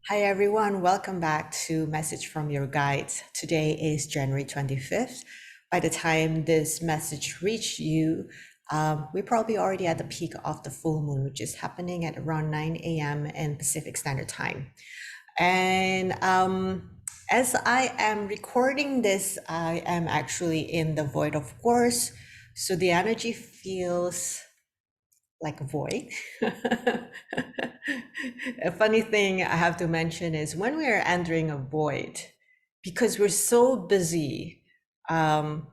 Hi everyone, welcome back to Message from Your Guides. Today is January 25th. By the time this message reached you, we're probably already at the peak of the full moon, which is happening at around 9 a.m. in Pacific Standard Time. And as I am recording this, I am actually in the void, of course. So the energy feels like a void. A funny thing I have to mention is when we are entering a void, because we're so busy, um,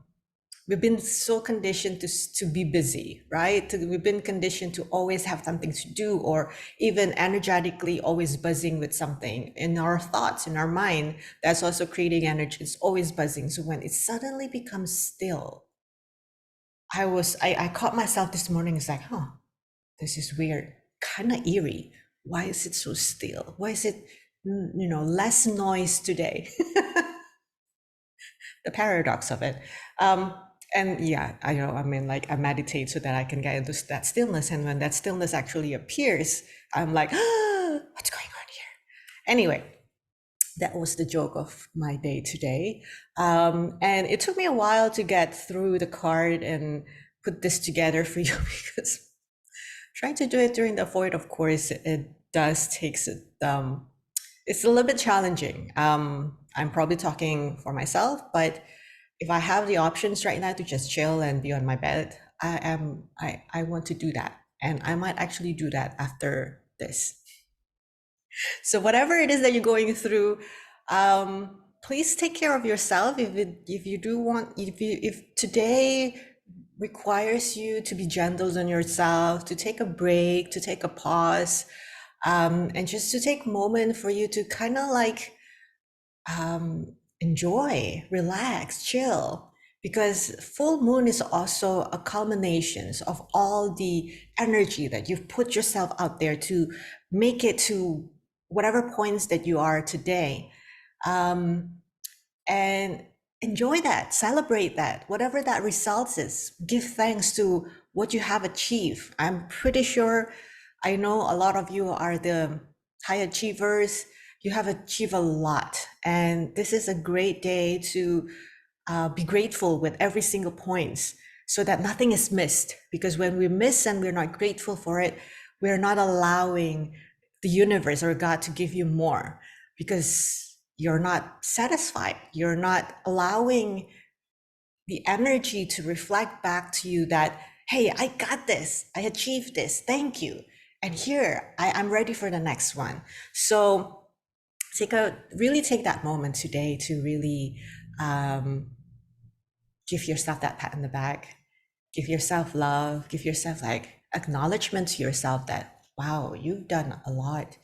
we've been so conditioned to be busy, right? We've been conditioned to always have something to do, or even energetically always buzzing with something in our thoughts, in our mind. That's also creating energy. It's always buzzing. So when it suddenly becomes still, I caught myself this morning. It's like, huh, this is weird, kind of eerie. Why is it so still? Why is it, less noise today? The paradox of it. And yeah, I know, I mean, like I meditate so that I can get into that stillness. And when that stillness actually appears, I'm like, ah, what's going on here? Anyway, that was the joke of my day today. And it took me a while to get through the card and put this together for you because trying to do it during the void, of course, it does takes it. It's a little bit challenging. I'm probably talking for myself, but if I have the options right now to just chill and be on my bed, I want to do that, and I might actually do that after this. So whatever it is that you're going through, please take care of yourself. If you do want, if today requires you to be gentle on yourself, to take a break, to take a pause, and just to take a moment for you to kind of like enjoy, relax, chill. Because full moon is also a culmination of all the energy that you've put yourself out there to make it to whatever points that you are today. Um, and enjoy that, celebrate that, whatever that results is. Give thanks to what you have achieved. I'm pretty sure, I know a lot of you are the high achievers. You have achieved a lot, and this is a great day to be grateful with every single point so that nothing is missed. Because when we miss and we're not grateful for it, we're not allowing the universe or God to give you more, because you're not satisfied. You're not allowing the energy to reflect back to you that, hey, I got this, I achieved this, thank you. And here, I'm ready for the next one. So really take that moment today to really give yourself that pat in the back, give yourself love, give yourself like acknowledgement to yourself that, wow, you've done a lot.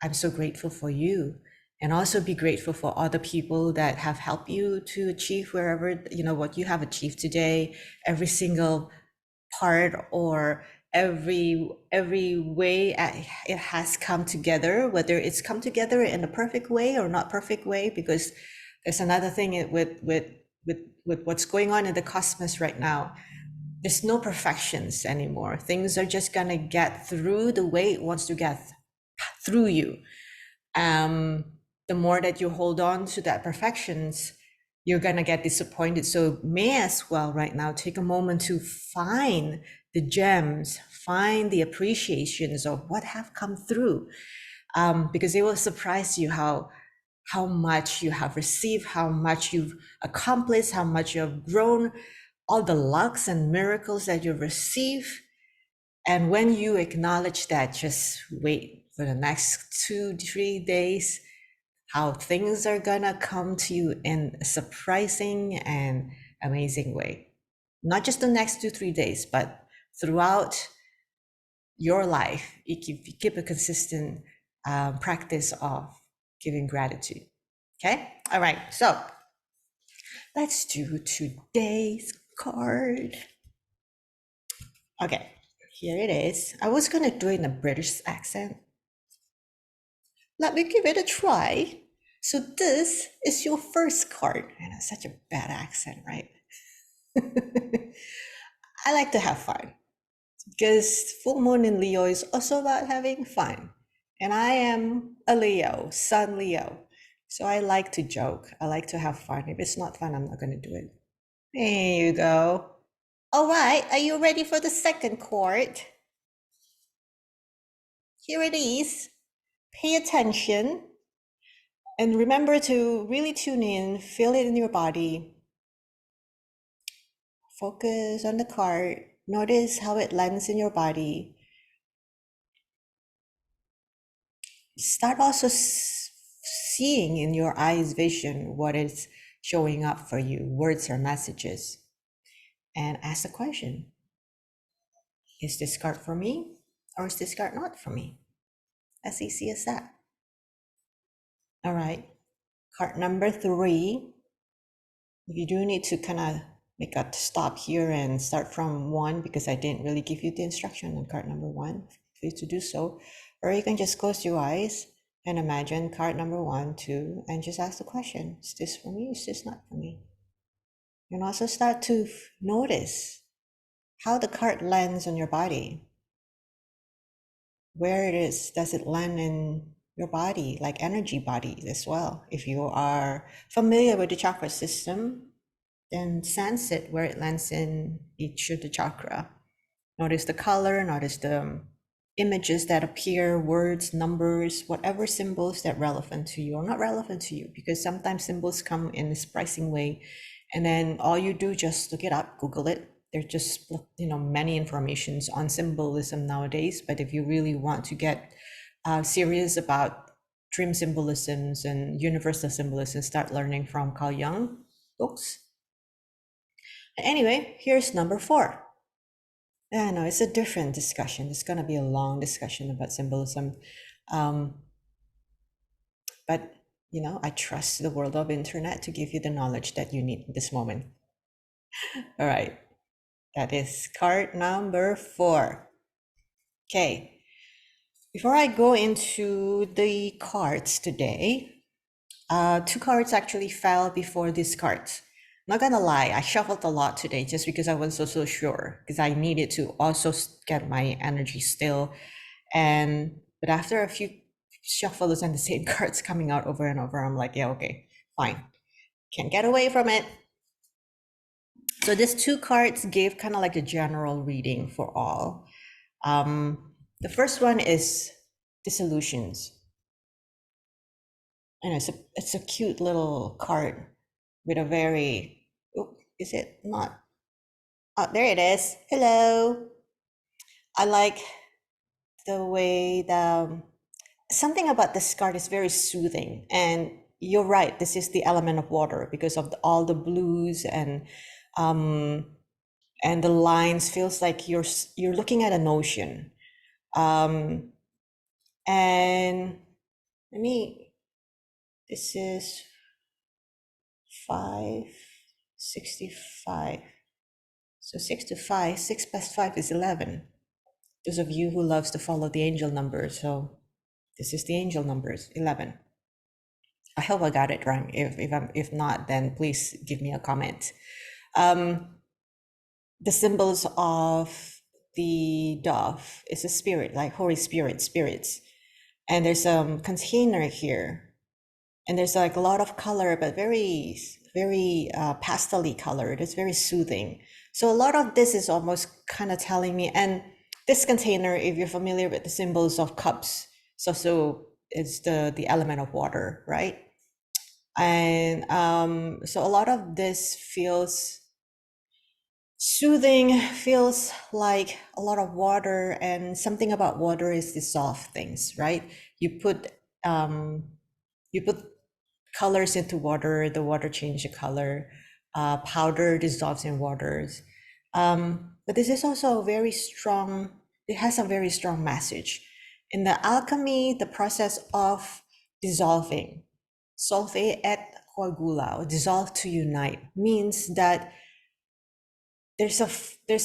I'm so grateful for you. And also be grateful for other people that have helped you to achieve wherever, what you have achieved today, every single part or every way it has come together, whether it's come together in a perfect way or not perfect way, because there's another thing with what's going on in the cosmos right now. There's no perfections anymore. Things are just gonna get through the way it wants to get through you. The more that you hold on to that perfections, you're gonna get disappointed. So may as well right now take a moment to find the gems, find the appreciations of what have come through, because it will surprise you how much you have received, how much you've accomplished, how much you have grown, all the lucks and miracles that you've received. And when you acknowledge that, just wait for the next 2, 3 days, how things are gonna come to you in a surprising and amazing way. Not just the next 2, 3 days, but throughout your life, you keep a consistent practice of giving gratitude. Okay? All right, so let's do today's card. Okay, here it is. I was gonna do it in a British accent. Let me give it a try. So this is your first card. And it's such a bad accent, right? I like to have fun because full moon in Leo is also about having fun. And I am a Leo, Sun Leo. So I like to joke. I like to have fun. If it's not fun, I'm not going to do it. There you go. All right. Are you ready for the second chord? Here it is. Pay attention and remember to really tune in, feel it in your body. Focus on the card. Notice how it lands in your body. Start also seeing in your eyes vision what is showing up for you, words or messages. And ask the question, is this card for me or is this card not for me? As easy as that. All right, card number 3. If you do need to kind of make a stop here and start from 1 because I didn't really give you the instruction on card number 1, for you to do so. Or you can just close your eyes and imagine card number 1, 2, and just ask the question, is this for me? Is this not for me? And also start to notice how the card lands on your body. Where it is, does it land in your body, like energy body as well? If you are familiar with the chakra system, then sense it where it lands in each of the chakra. Notice the color, notice the images that appear, words, numbers, whatever symbols that are relevant to you or not relevant to you, because sometimes symbols come in a surprising way. And then all you do, just look it up, Google it. There's just, many informations on symbolism nowadays. But if you really want to get serious about dream symbolisms and universal symbolism, start learning from Carl Jung books. Anyway, here's number 4. Yeah, no, it's a different discussion. It's going to be a long discussion about symbolism. But, I trust the world of internet to give you the knowledge that you need in this moment. All right. That is card number 4. Okay. Before I go into the cards today, 2 cards actually fell before these cards. Not gonna lie, I shuffled a lot today just because I wasn't so sure, because I needed to also get my energy still. But after a few shuffles and the same cards coming out over and over, I'm like, yeah, okay, fine. Can't get away from it. So these 2 cards gave kind of like a general reading for all. The first one is dissolutions. And it's a cute little card with a very, is it not? Oh, there it is. Hello. I like the way something about this card is very soothing. And you're right, this is the element of water because of all the blues and the lines feels like you're looking at an ocean. And this is 565. So 6 to 5, 6 plus 5 is 11. Those of you who loves to follow the angel numbers, so this is the angel numbers, 11. I hope I got it right. If not, then please give me a comment. The symbols of the dove is a spirit, like Holy Spirit, spirits. And there's a container here. And there's like a lot of color, but very, very pastel-y colored. It's very soothing. So a lot of this is almost kind of telling me, and this container, if you're familiar with the symbols of cups, so it's the element of water, right? And so a lot of this feels soothing, feels like a lot of water, and something about water is dissolve things, right? You put colors into water, the water changes the color, powder dissolves in waters. But this is also a very strong, it has a very strong message. In the alchemy, the process of dissolving, solve et coagula, or dissolve to unite, means that there's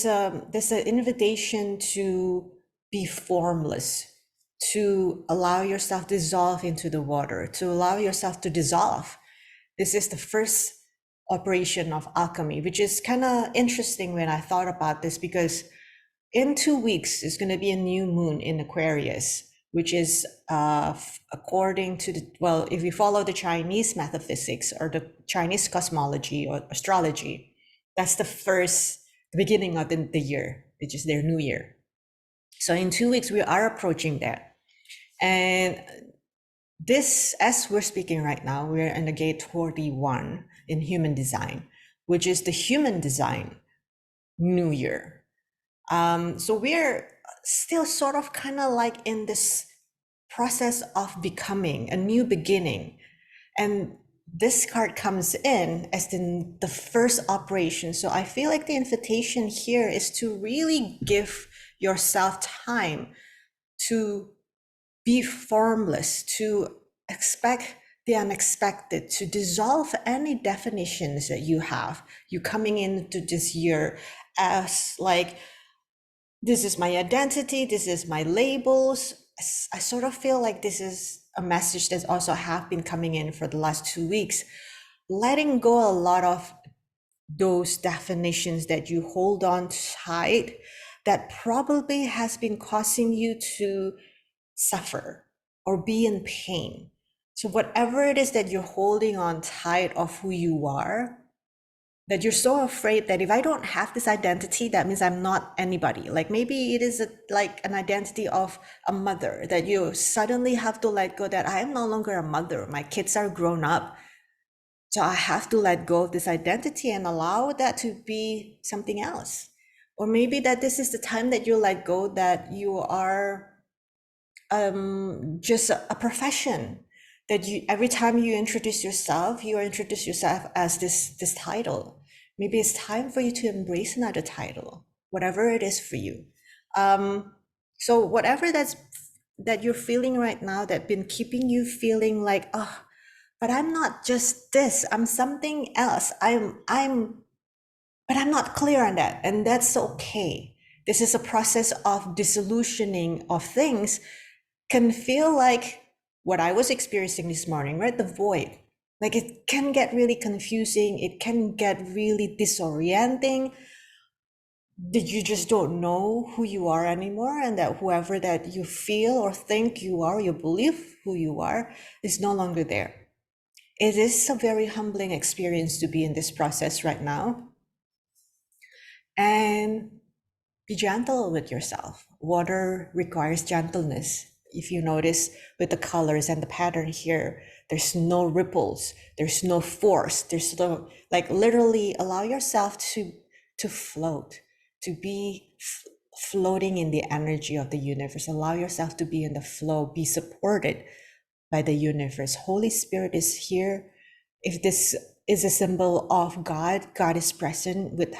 an invitation to be formless, to allow yourself to dissolve into the water, to allow yourself to dissolve. This is the first operation of alchemy, which is kind of interesting when I thought about this, because in 2 weeks, it's going to be a new moon in Aquarius. which is according to the, well, if you follow the Chinese metaphysics or the Chinese cosmology or astrology, that's the beginning of the year, which is their new year. So in 2 weeks, we are approaching that. And this, as we're speaking right now, we're in the gate 41 in human design, which is the human design new year. So we're still sort of kind of like in this process of becoming a new beginning. And this card comes in as the first operation. So I feel like the invitation here is to really give yourself time to be formless, to expect the unexpected, to dissolve any definitions that you have. You coming into this year as like, this is my identity, this is my labels. I sort of feel like this is a message that also have been coming in for the last 2 weeks, letting go a lot of those definitions that you hold on tight that probably has been causing you to suffer or be in pain. So whatever it is that you're holding on tight of who you are, that you're so afraid that if I don't have this identity, that means I'm not anybody. Like maybe it is like an identity of a mother that you suddenly have to let go, that I am no longer a mother. My kids are grown up. So I have to let go of this identity and allow that to be something else. Or maybe that this is the time that you let go that you are just a profession, that you, every time you introduce yourself, you introduce yourself as this title. Maybe it's time for you to embrace another title, whatever it is for you. So whatever that you're feeling right now that been keeping you feeling like, oh, but I'm not just this, I'm something else. But I'm not clear on that, and that's okay. This is a process of disillusioning of things, can feel like what I was experiencing this morning, right? The void. Like it can get really confusing. It can get really disorienting. That you just don't know who you are anymore, and that whoever that you feel or think you are, you believe who you are, is no longer there. It is a very humbling experience to be in this process right now. And be gentle with yourself. Water requires gentleness. If you notice with the colors and the pattern here, there's no ripples, there's no force, there's no, like literally allow yourself to float, to be floating in the energy of the universe. Allow yourself to be in the flow, be supported by the universe. Holy Spirit is here. If this is a symbol of God, God is present with,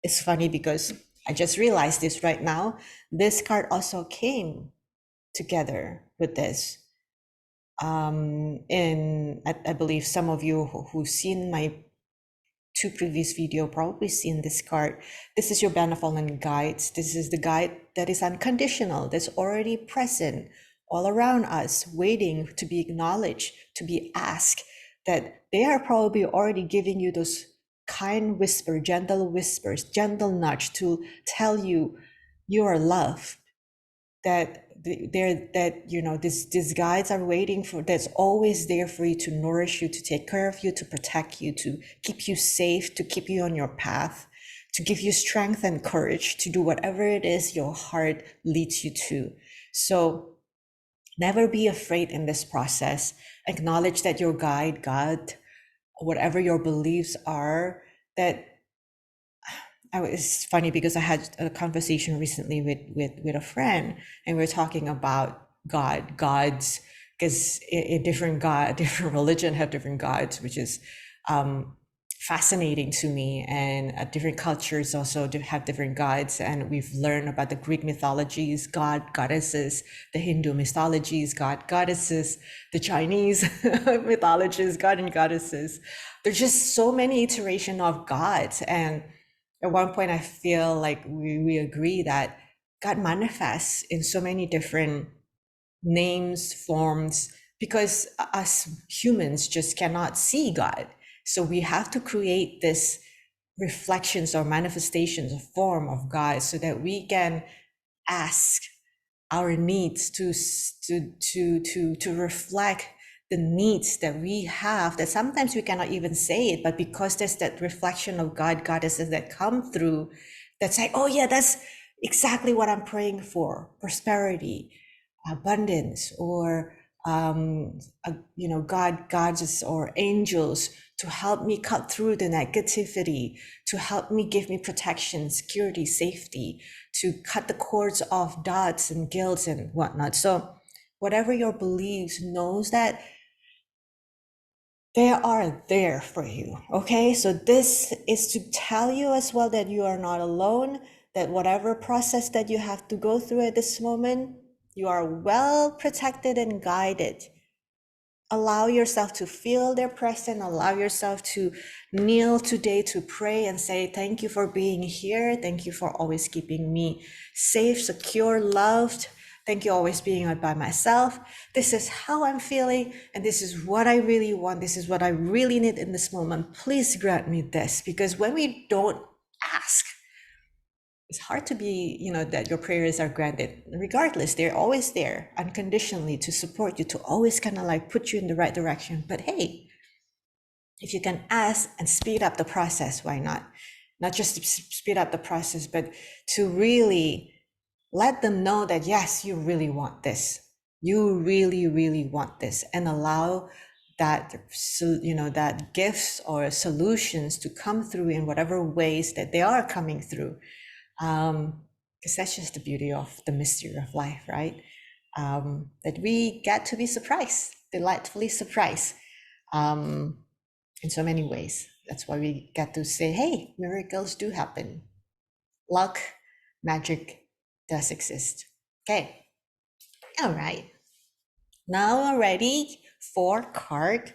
it's funny because I just realized this right now. This card also came together with this. And I believe some of you who've seen my 2 previous video probably seen this card. This is your benevolent guides. This is the guide that is unconditional, that's already present all around us, waiting to be acknowledged, to be asked, that they are probably already giving you those kind whisper, gentle whispers, gentle nudge to tell you you are loved, that they're, that you know, these guides are waiting for, that's always there for you, to nourish you, to take care of you, to protect you, to keep you safe, to keep you on your path, to give you strength and courage to do whatever it is your heart leads you to. So never be afraid in this process. Acknowledge that your guide, God, whatever your beliefs are, that it's funny because I had a conversation recently with a friend, and we are talking about gods, because a different God, different religion have different gods, which is fascinating to me. And different cultures also have different gods. And we've learned about the Greek mythologies, god, goddesses, the Hindu mythologies, god, goddesses, the Chinese mythologies, god and goddesses. There's just so many iteration of gods. And at one point, I feel like we agree that God manifests in so many different names, forms, because us humans just cannot see God. So we have to create this reflections or manifestations, a form of God, so that we can ask our needs, to reflect the needs that we have, that sometimes we cannot even say it, but because there's that reflection of God, goddesses that come through, that's like, oh yeah, that's exactly what I'm praying for: prosperity, abundance, or gods or angels to help me cut through the negativity, to help me give me protection, security, safety, to cut the cords of doubts and guilt and whatnot. So whatever your beliefs, knows that they are there for you. Okay, so this is to tell you as well that you are not alone, that whatever process that you have to go through at this moment, you are well protected and guided. Allow yourself to feel their presence. Allow yourself to kneel today to pray and say, thank you for being here. Thank you for always keeping me safe, secure, loved. Thank you always being by myself. This is how I'm feeling, and this is what I really want. This is what I really need in this moment. Please grant me this. Because when we don't ask, it's hard to be, that your prayers are granted. Regardless, they're always there unconditionally to support you, to always kind of like put you in the right direction. But hey, if you can ask and speed up the process, why not? Not just to speed up the process, but to really let them know that, yes, you really want this. You really, really want this, and allow that, that gifts or solutions to come through in whatever ways that they are coming through. Because that's just the beauty of the mystery of life, right? That we get to be surprised, delightfully surprised, in so many ways. That's why we get to say, hey, miracles do happen. Luck, magic does exist. Okay, all right. Now we're ready for card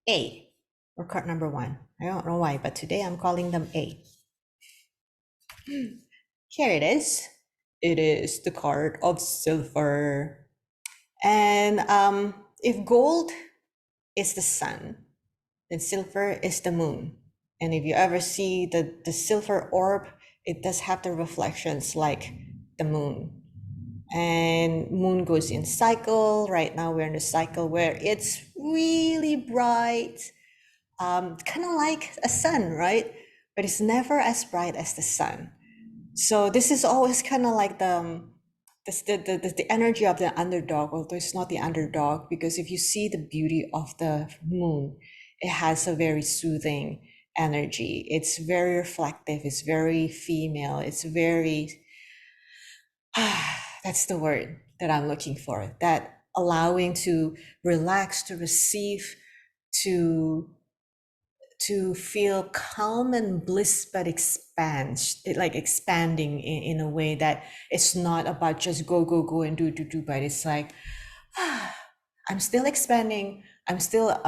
A, or card number 1. I don't know why, but today I'm calling them A. Here it is. It is the card of silver. And if gold is the sun, then silver is the moon. And if you ever see the silver orb, it does have the reflections like the moon. And moon goes in cycle. Right now we're in a cycle where it's really bright, kind of like a sun, right? But it's never as bright as the sun. So this is always kind of like the energy of the underdog, although it's not the underdog, because if you see the beauty of the moon, it has a very soothing energy. It's very reflective. It's very female. It's very, that's the word that I'm looking for, that allowing to relax, to receive, to feel calm and bliss, but expands, like expanding in a way that it's not about just go and do, but it's like, I'm still expanding, I'm still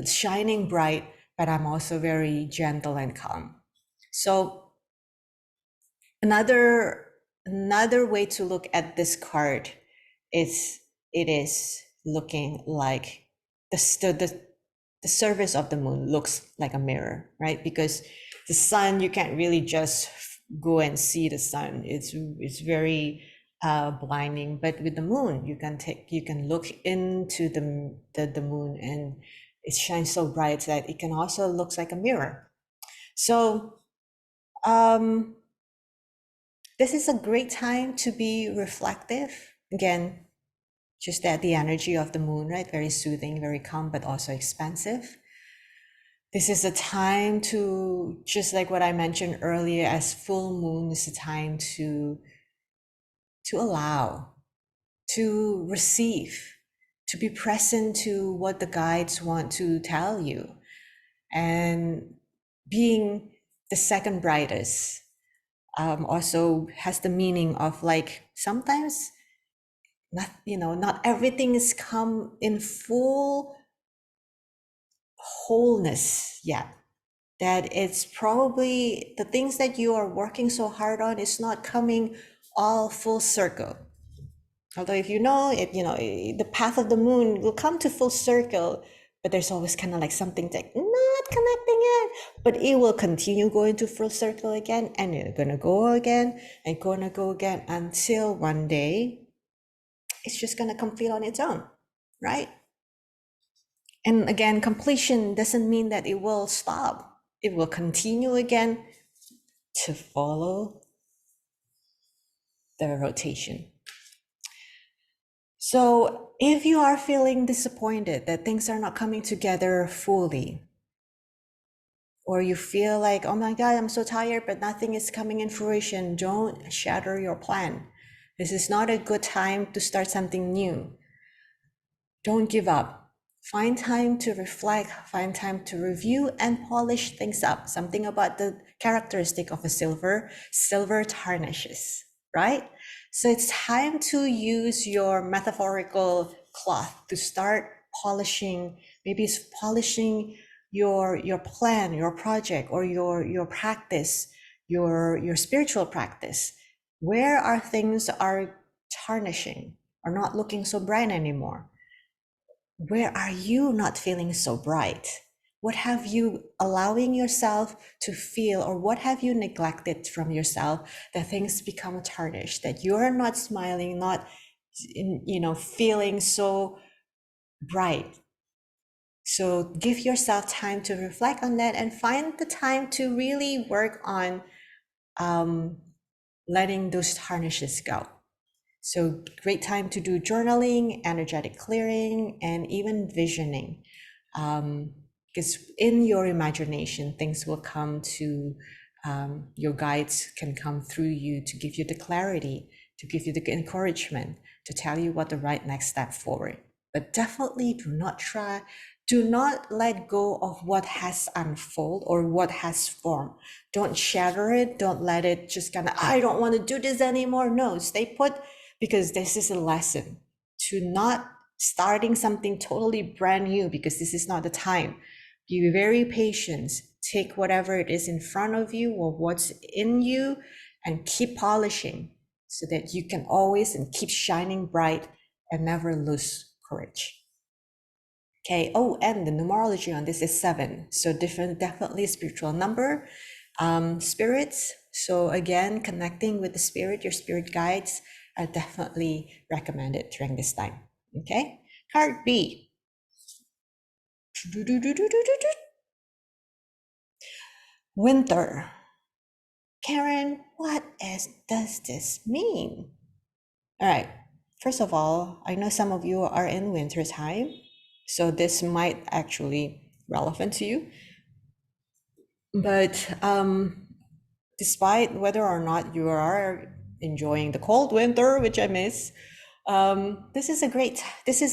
shining bright, but I'm also very gentle and calm. So another way to look at this card is, it is looking like the surface of the moon looks like a mirror, right? Because the sun, you can't really just go and see the sun. It's very blinding. But with the moon, you can look into the moon, and it shines so bright that it can also looks like a mirror. So this is a great time to be reflective. Again, just that the energy of the moon, right? Very soothing, very calm, but also expansive. This is a time to, just like what I mentioned earlier, as full moon is a time to allow, to receive, to be present to what the guides want to tell you. And being the second brightest also has the meaning of, like, sometimes not everything is come in full wholeness yet. That it's probably the things that you are working so hard on is not coming all full circle. Although if the path of the moon will come to full circle, but there's always kind of like something that not connecting yet, but it will continue going to full circle again, and it's gonna go again and gonna go again until one day it's just going to complete on its own, right? And again, completion doesn't mean that it will stop. It will continue again to follow the rotation. So if you are feeling disappointed that things are not coming together fully, or you feel like, oh my God, I'm so tired, but nothing is coming in fruition, don't shatter your plan. This is not a good time to start something new. Don't give up. Find time to reflect, find time to review and polish things up. Something about the characteristic of a silver tarnishes, right? So it's time to use your metaphorical cloth to start polishing. Maybe it's polishing your plan, your project, or your practice, your spiritual practice. Where are things are tarnishing, are not looking so bright anymore? Where are you not feeling so bright? What have you allowing yourself to feel, or what have you neglected from yourself that things become tarnished, that you're not smiling, not feeling so bright? So give yourself time to reflect on that and find the time to really work on letting those tarnishes go. So great time to do journaling, energetic clearing, and even visioning. Because in your imagination, things will come to, your guides can come through you to give you the clarity, to give you the encouragement, to tell you what the right next step forward. But definitely do not let go of what has unfolded or what has formed. Don't shatter it. Don't let it just kind of, I don't want to do this anymore. No, stay put, because this is a lesson to not starting something totally brand new, because this is not the time. Be very patient. Take whatever it is in front of you or what's in you and keep polishing so that you can always and keep shining bright and never lose courage. Okay. Oh, and the numerology on this is 7. So different, definitely a spiritual number. Spirits. So again, connecting with the spirit, your spirit guides are definitely recommended during this time. Okay. Card B. Winter. Karen, does this mean? All right. First of all, I know some of you are in winter time, so this might actually relevant to you. But despite whether or not you are enjoying the cold winter, which I miss, this is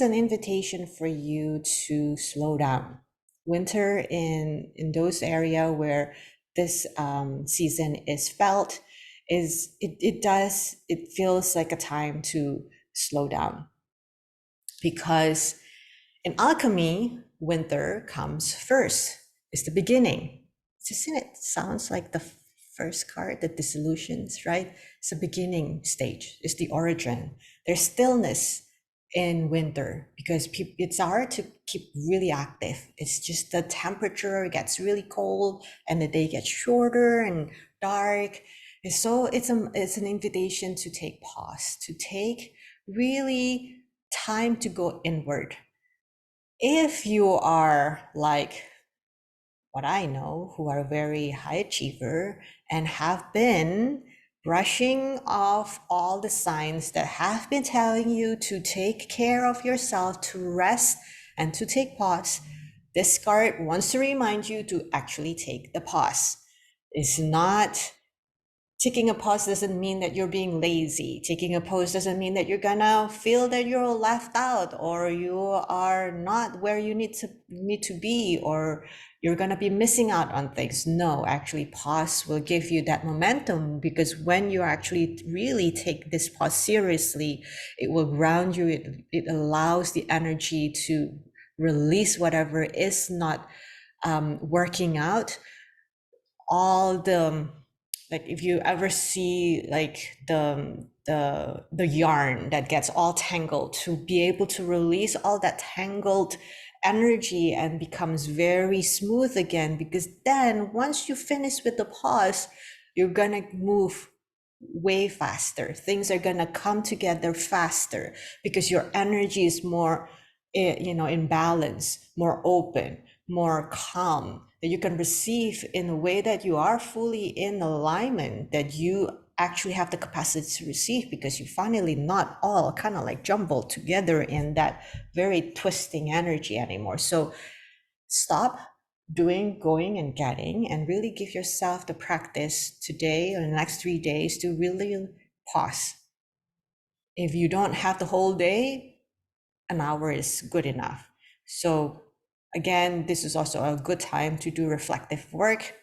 an invitation for you to slow down. Winter in those area where this season is felt it feels like a time to slow down, because in alchemy, winter comes first. It's the beginning. Doesn't it sounds like the first card, the dissolutions, right? It's the beginning stage. It's the origin. There's stillness in winter because it's hard to keep really active. It's just the temperature gets really cold and the day gets shorter and dark. And so it's an invitation to take pause, to take really time to go inward. If you are like what I know, who are very high achiever and have been brushing off all the signs that have been telling you to take care of yourself, to rest and to take pause, this card wants to remind you to actually take the pause. It's not taking a pause doesn't mean that you're being lazy. Taking a pause doesn't mean that you're gonna feel that you're left out or you are not where you need to be, or you're gonna be missing out on things. No, actually pause will give you that momentum, because when you actually really take this pause seriously, it will ground you. It allows the energy to release whatever is not working out. All the, like, if you ever see like the yarn that gets all tangled, to be able to release all that tangled energy and becomes very smooth again, because then once you finish with the pause, you're gonna move way faster. Things are gonna come together faster because your energy is more, in balance, more open, more calm, that you can receive in a way that you are fully in alignment, that you actually have the capacity to receive because you finally not all kind of like jumbled together in that very twisting energy anymore. So stop doing, going, and getting, and really give yourself the practice today or the next 3 days to really pause. If you don't have the whole day, an hour is good enough. So, again, this is also a good time to do reflective work,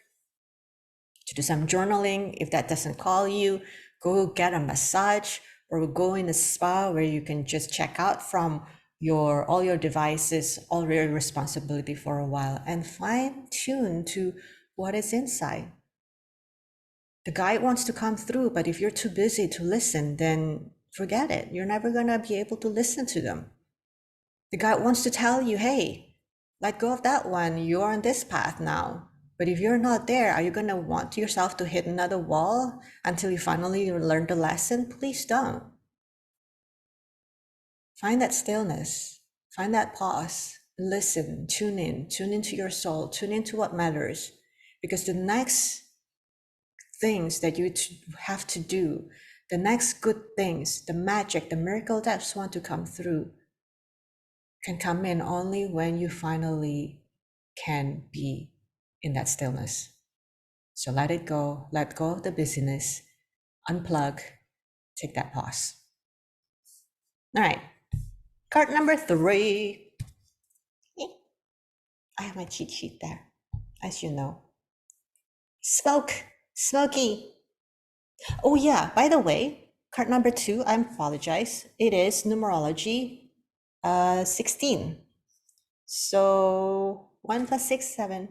to do some journaling. If that doesn't call you, go get a massage or go in a spa where you can just check out from all your devices, all your responsibility for a while, and fine tune to what is inside. The guide wants to come through, but if you're too busy to listen, then forget it. You're never going to be able to listen to them. The guide wants to tell you, hey, let go of that one. You're on this path now. But if you're not there, are you going to want yourself to hit another wall until you finally learn the lesson? Please don't. Find that stillness, find that pause, listen, tune into your soul, tune into what matters. Because the next things that you have to do, the next good things, the magic, the miracle that want to come through can come in only when you finally can be in that stillness. So let it go, let go of the busyness, unplug, take that pause. All right, card number 3. I have my cheat sheet there, as you know. Smoky. Oh yeah, by the way, card number 2, I apologize. It is numerology 16. So 1 plus 6, 7.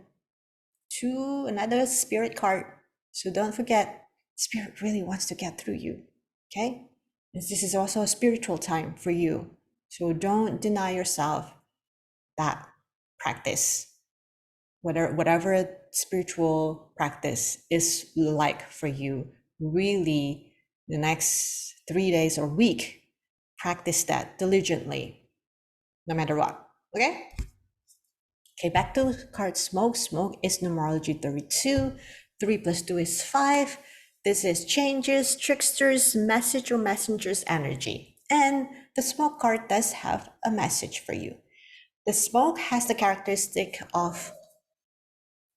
2, another spirit card. So don't forget, spirit really wants to get through you. Okay? This is also a spiritual time for you. So don't deny yourself that practice. Whatever spiritual practice is like for you, really the next 3 days or week, practice that diligently, no matter what. Okay? Okay, back to card smoke. Smoke is numerology 32. 3 plus 2 is 5. This is changes, tricksters, message or messengers energy. And the smoke card does have a message for you. The smoke has the characteristic of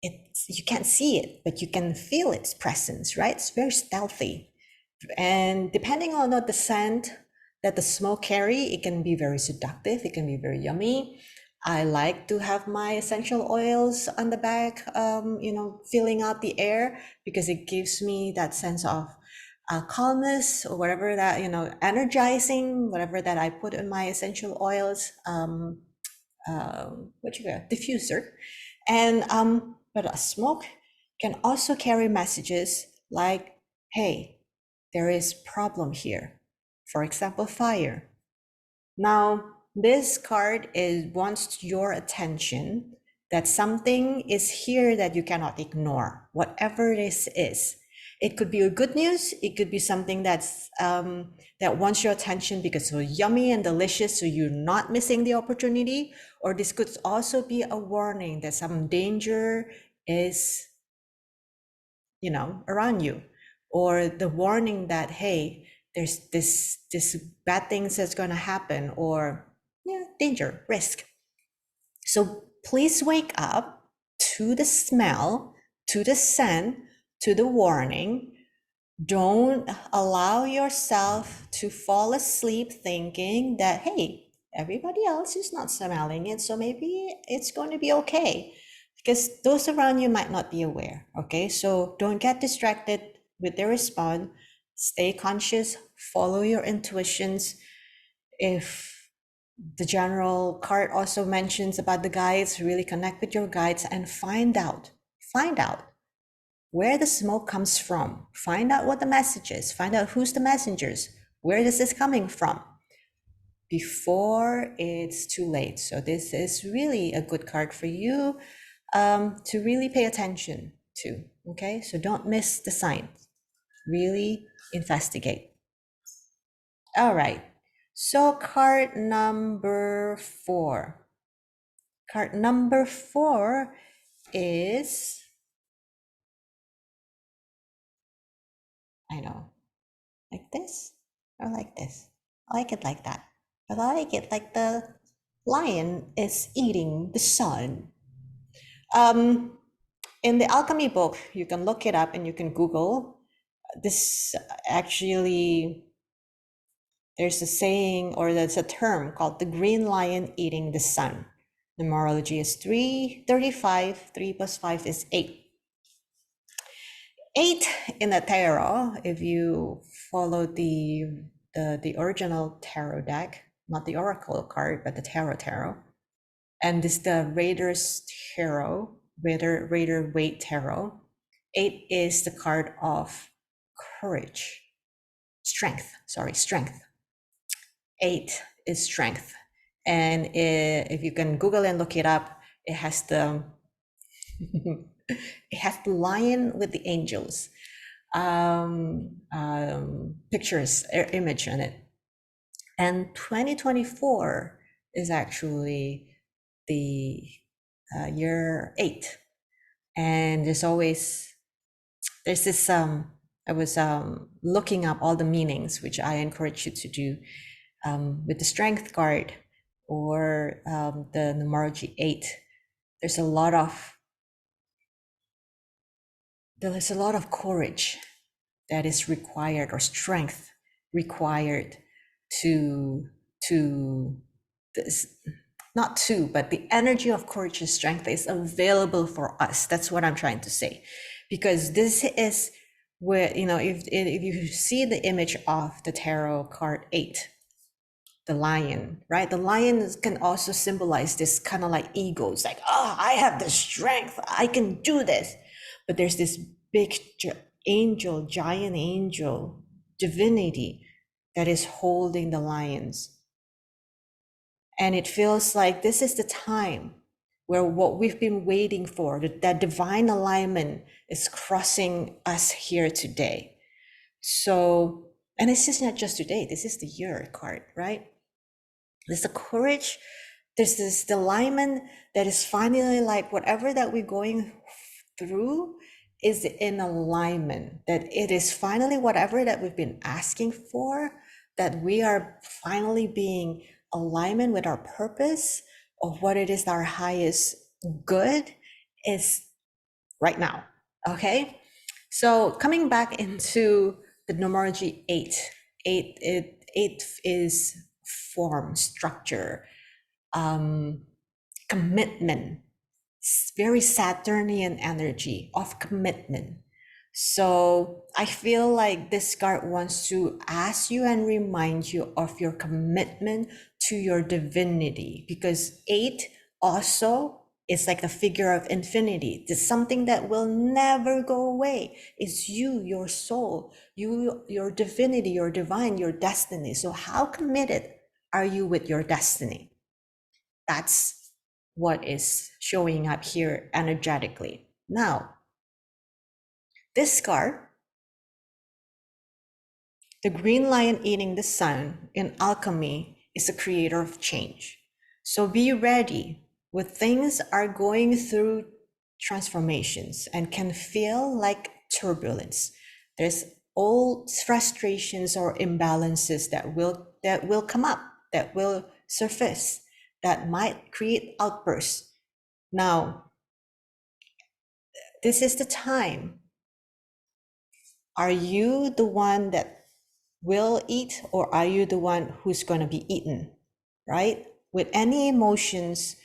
you can't see it, but you can feel its presence, right? It's very stealthy. And depending on the scent that the smoke carry, it can be very seductive, it can be very yummy. I like to have my essential oils on the back, filling out the air, because it gives me that sense of calmness, or whatever that, energizing, whatever that I put in my essential oils, diffuser. And but a smoke can also carry messages like, hey, there is problem here. For example, fire. Now, this card wants your attention that something is here that you cannot ignore, whatever this is. It could be a good news. It could be something that's that wants your attention because it's so yummy and delicious, so you're not missing the opportunity. Or this could also be a warning that some danger is, around you, or the warning that, hey, there's this bad things that's going to happen, or danger, risk. So please wake up to the smell, to the scent, to the warning. Don't allow yourself to fall asleep thinking that, hey, everybody else is not smelling it, so maybe it's going to be okay, because those around you might not be aware. Okay, so don't get distracted with the response. Stay conscious, follow your intuitions. If the general card also mentions about the guides, really connect with your guides and find out where the smoke comes from. Find out what the message is. Find out who's the messengers. Where is this coming from? Before it's too late. So this is really a good card for you to really pay attention to. Okay, so don't miss the signs. Really investigate. All right. So card number 4. Card number 4 is, I know, like this or like this. I like it like that. But I like it like the lion is eating the sun. Um, in the alchemy book, you can look it up and you can Google. This actually, there's a saying or there's a term called the green lion eating the sun. Numerology is 335. 3 plus 5 is 8. 8 in the tarot, if you follow the original tarot deck, not the oracle card, but the tarot. And this is the Raider's Tarot, Raider Waite Tarot. 8 is the card of courage, strength. 8 is strength. And if you can Google and look it up, it has the it has the lion with the angels pictures, image on it. And 2024 is actually the year 8. And there's this I was looking up all the meanings, which I encourage you to do with the strength card or the numerology 8. There's a lot of courage that is required, or strength required to this, not to, but the energy of courage and strength is available for us. That's what I'm trying to say, because this is where, if you see the image of the tarot card 8, the lion, right? The lion can also symbolize this kind of like ego. It's like, oh, I have the strength, I can do this. But there's this big angel, giant angel, divinity that is holding the lions. And it feels like this is the time where what we've been waiting for, that divine alignment, is crossing us here today. So, and this is not just today, this is the year card, right? There's the courage, there's this alignment that is finally like whatever that we're going through is in alignment, that it is finally whatever that we've been asking for, that we are finally being alignment with our purpose of what it is our highest good is right now. Okay, so coming back into the numerology 8, 8 is form, structure, commitment, very Saturnian energy of commitment. So I feel like this card wants to ask you and remind you of your commitment to your divinity, because 8 also is like a figure of infinity. It's something that will never go away. It's you, your soul, your divinity, your divine, your destiny. So how committed are you with your destiny? That's what is showing up here energetically. Now, this card, the green lion eating the sun in alchemy, is a creator of change. So be ready when things are going through transformations and can feel like turbulence. There's old frustrations or imbalances that will come up, that will surface, that might create outbursts. Now, this is the time. Are you the one that will eat, or are you the one who's going to be eaten, right? With any emotions,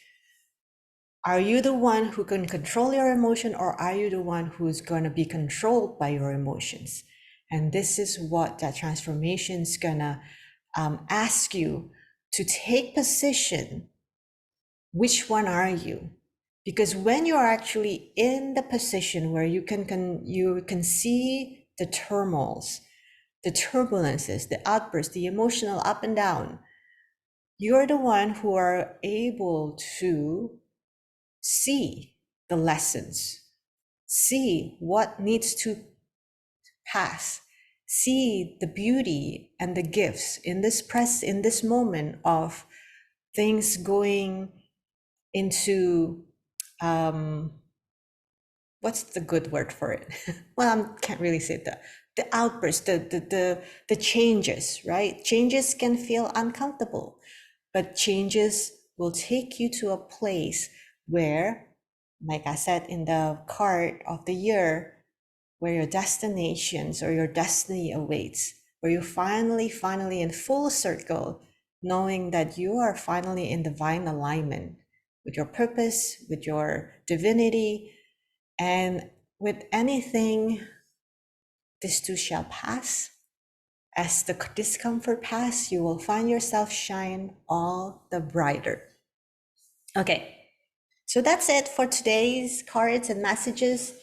are you the one who can control your emotion, or are you the one who's going to be controlled by your emotions? And this is what that transformation is going to ask you to take position. Which one are you? Because when you're actually in the position where you can see the turmoils, the turbulences, the outbursts, the emotional up and down, you're the one who are able to see the lessons, see what needs to pass, see the beauty and the gifts in this moment of things going into what's the good word for it? Well, I can't really say that. The outbursts, the changes, right? Changes can feel uncomfortable, but changes will take you to a place where, like I said in the card of the year, where your destinations or your destiny awaits, where you finally in full circle, knowing that you are finally in divine alignment with your purpose, with your divinity, and with anything, this too shall pass. As the discomfort pass, you will find yourself shine all the brighter. Okay, so that's it for today's cards and messages.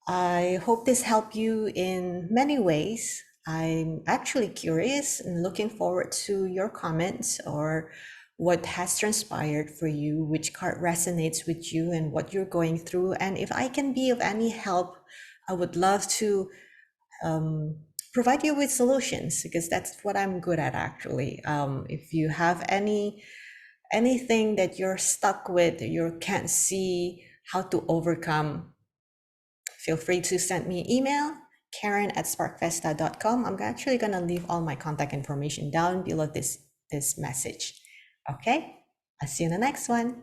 I hope this helped you in many ways. I'm actually curious and looking forward to your comments or what has transpired for you, which card resonates with you and what you're going through. And if I can be of any help, I would love to provide you with solutions, because that's what I'm good at actually. If you have anything that you're stuck with, you can't see how to overcome, feel free to send me an email, karen@sparkfesta.com. I'm actually going to leave all my contact information down below this message. Okay, I'll see you in the next one.